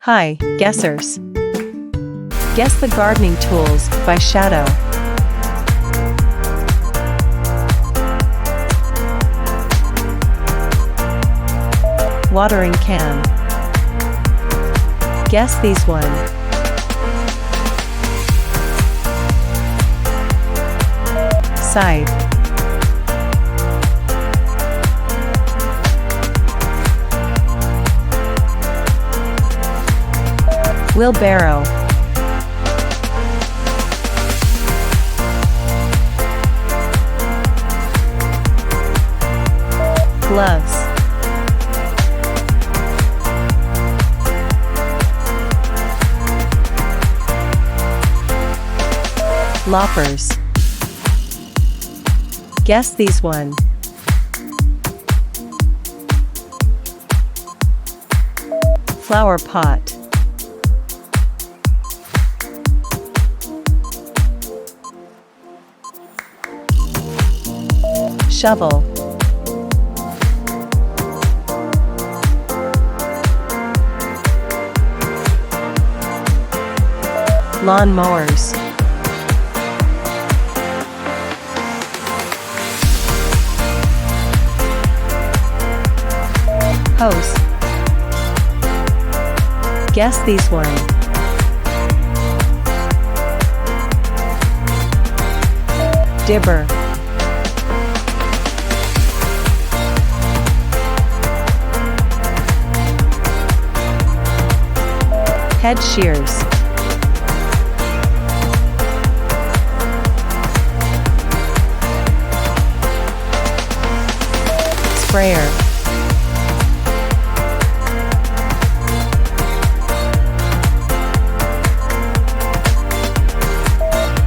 Hi, guessers. Guess the gardening tools by shadow. Watering can. Guess these one. Scythe. Wheelbarrow. Gloves. Loppers. Guess these one. Flower pot. Shovel. Lawn mowers. Hose. Guess these one. Dibber. Head shears. Sprayer.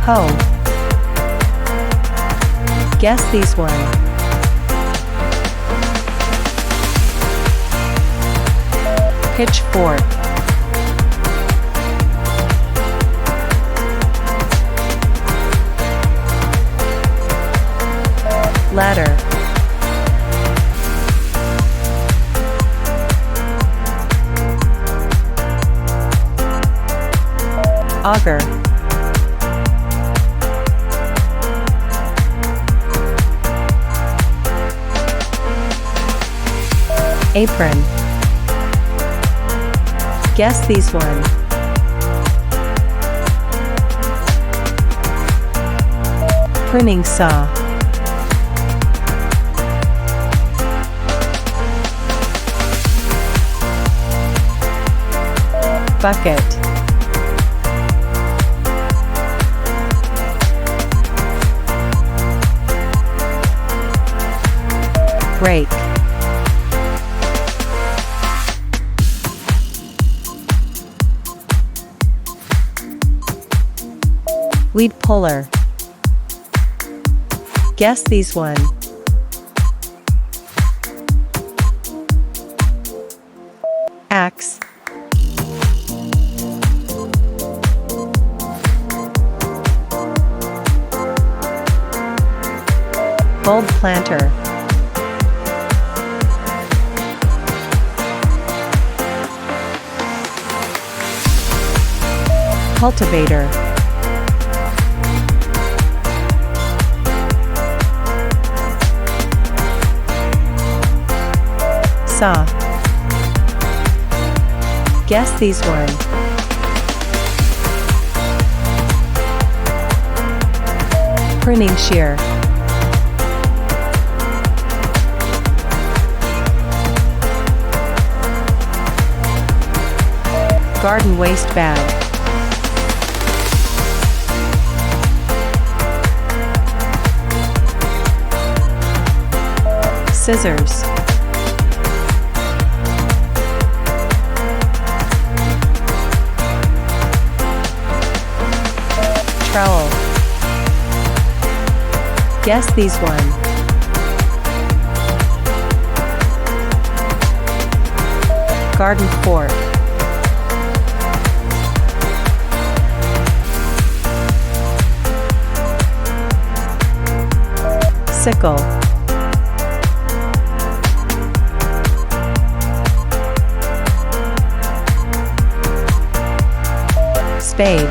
Hoe. Guess these one. Pitchfork. Ladder. Auger. Apron. Guess these one. Pruning saw. Bucket. Rake. Weed puller. Guess these one. Axe. Bulb planter. Cultivator. Saw. Guess these one. Pruning shear. Garden waste bag. Scissors. Trowel. Guess these one. Garden fork. Sickle. Spade.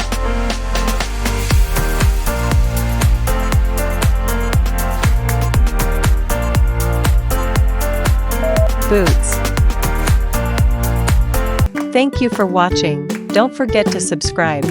Boots. Thank you for watching. Don't forget to subscribe.